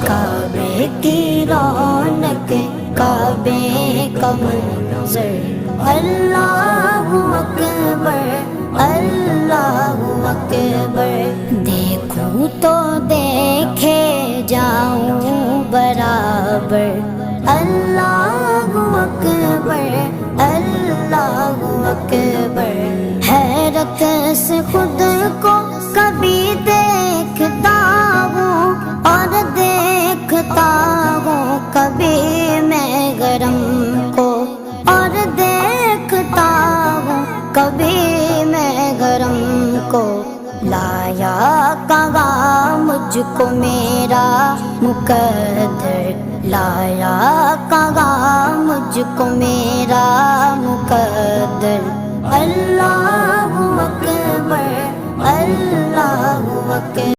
काबे की रौनक, काबे का मंज़र, अल्लाहु अकबर, अल्लाहु अकबर। देखूं तो देखे जाऊं बराबर, अल्लाहु अकबर, अल्लाहु अकबर। हैरत से खुद को कभी देखता हूँ और देखता हूँ कभी मैं गरम को, और देखता हूँ कभी मैं गरम को। लाया कहाँ मुझको मेरा मुकद्दर, लाया कहाँ मुझको मेरा मुकद्दर। अल्लाहु अकबर, अल्लाहु अकबर।